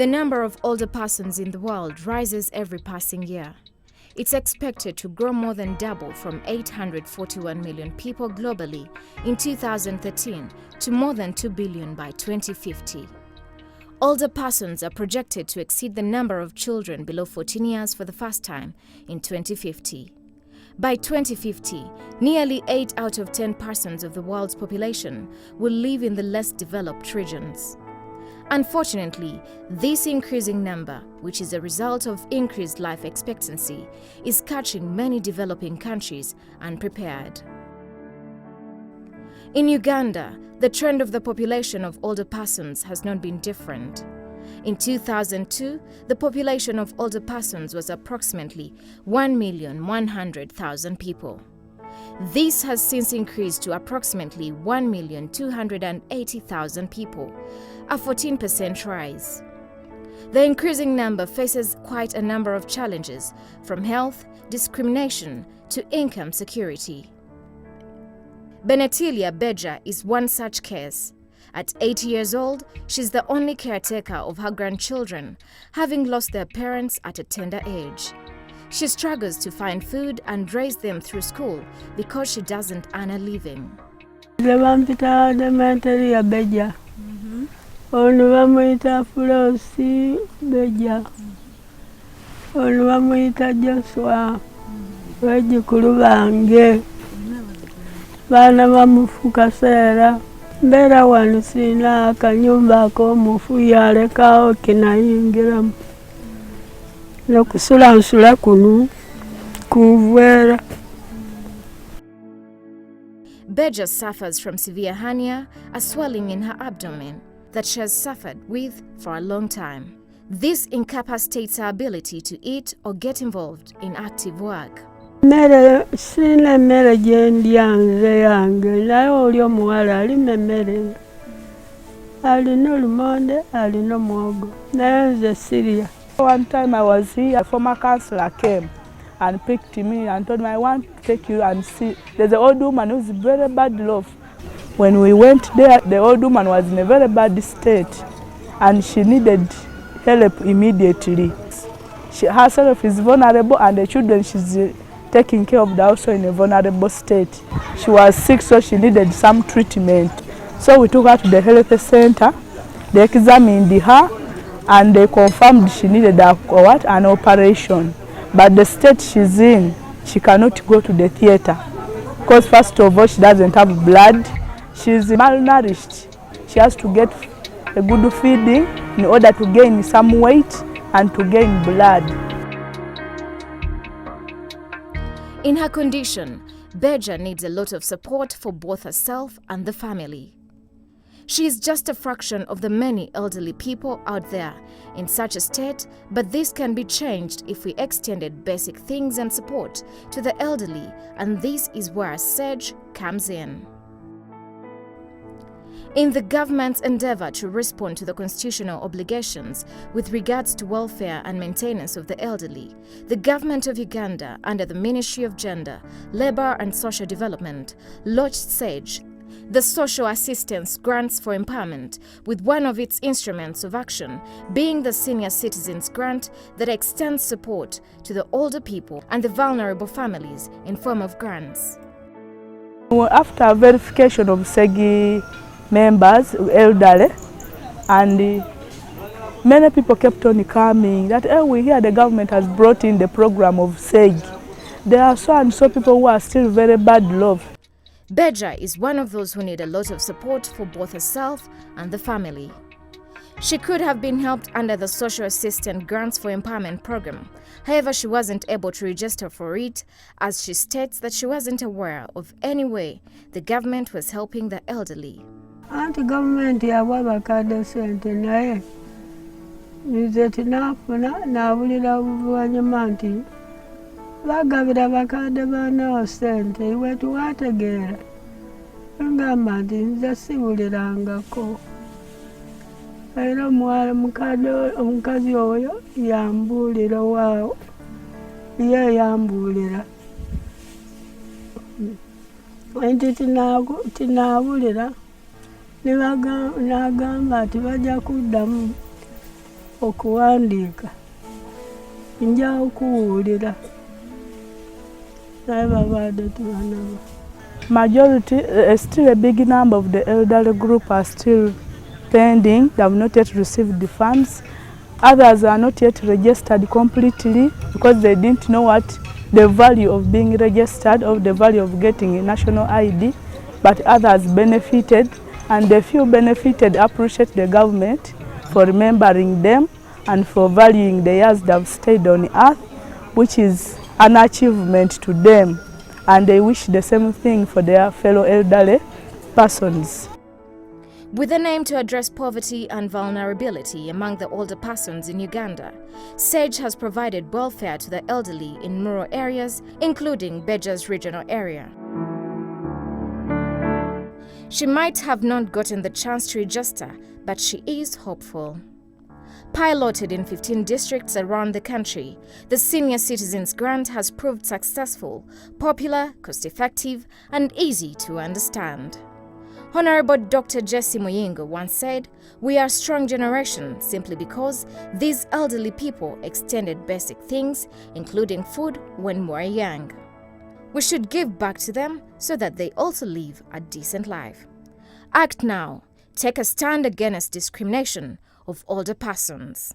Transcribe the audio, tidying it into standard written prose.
The number of older persons in the world rises every passing year. It's expected to grow more than double from 841 million people globally in 2013 to more than 2 billion by 2050. Older persons are projected to exceed the number of children below 14 years for the first time in 2050. By 2050, nearly 8 out of 10 persons of the world's population will live in the less developed regions. Unfortunately, this increasing number, which is a result of increased life expectancy, is catching many developing countries unprepared. In Uganda, the trend of the population of older persons has not been different. In 2002, the population of older persons was approximately 1,100,000 people. This has since increased to approximately 1,280,000 people, a 14% rise. The increasing number faces quite a number of challenges, from health, discrimination, to income security. Benetilia Beja is one such case. At 80 years old, she's the only caretaker of her grandchildren, having lost their parents at a tender age. She struggles to find food and raise them through school because she doesn't earn a living. Benetilia Beja. Onu bamuita Flosi Beja. Onu bamuita Joshua. Wejikulu bange. Bana bamufuka sera. Mbera wanu sina akanyumba ko mufu yalekao kinayingiramu. Nokusula nsula kunu kuvwera. Beja suffers from severe hernia, a swelling in her abdomen that she has suffered with for a long time. This incapacitates her ability to eat or get involved in active work. Mere sina mere jendianze yange naye oli omuwala alina emmere alina olumonde alina omwogo naye nze sirya. One time I was here, a former councillor came and picked me and told me, I want to take you and see. There's an old woman who's very bad off. When we went there, the old woman was in a very bad state and she needed help immediately. She herself is vulnerable and the children she's taking care of are also in a vulnerable state. She was sick, so she needed some treatment. So we took her to the health center. They examined her and they confirmed she needed an operation. But the state she's in, she cannot go to the theater. Because first of all, she doesn't have blood. She's malnourished. She has to get a good feeding in order to gain some weight and to gain blood. In her condition, Beja needs a lot of support for both herself and the family. She is just a fraction of the many elderly people out there in such a state, but this can be changed if we extended basic things and support to the elderly, and this is where SAGE comes in. In the government's endeavor to respond to the constitutional obligations with regards to welfare and maintenance of the elderly, the government of Uganda, under the Ministry of Gender, Labour and Social Development, launched SAGE, the Social Assistance Grants for Empowerment, with one of its instruments of action being the Senior Citizens Grant that extends support to the older people and the vulnerable families in form of grants. After verification of SEGI members, elderly, and many people kept on coming that we hear the government has brought in the program of SEGI. There are so and so people who are still very bad off. Beja is one of those who need a lot of support for both herself and the family. She could have been helped under the Social Assistance Grants for Empowerment program. However, she wasn't able to register for it, as she states that she wasn't aware of any way the government was helping the elderly. Anti-government yawa bakade sente naye nze tinafuna nabulira buvanyuma nti bagabira bakade banawo sente iwe tuwategeera ngamba nti nze sibulirangako era omukazi oyo yambulira waawo ye yambulira nti tinabulira nagamba ati bajja kuddamu okuwandiika nja okuwulira naye babaadde tebanaba. Majority, still a big number of the elderly group are still pending. They have not yet received the funds. Others are not yet registered completely because they didn't know what the value of being registered or the value of getting a national ID. But others benefited, and the few benefited appreciate the government for remembering them and for valuing the years they have stayed on earth, which is an achievement to them, and they wish the same thing for their fellow elderly persons. With an aim to address poverty and vulnerability among the older persons in Uganda, SAGE has provided welfare to the elderly in rural areas, including Beja's regional area. She might have not gotten the chance to register, but she is hopeful. Piloted in 15 districts around the country, the Senior Citizens Grant has proved successful, popular, cost-effective, and easy to understand. Honorable Dr. Jesse Muyingo once said, "We are a strong generation simply because these elderly people extended basic things, including food, when we were young. We should give back to them so that they also live a decent life. Act now. Take a stand against discrimination of older persons."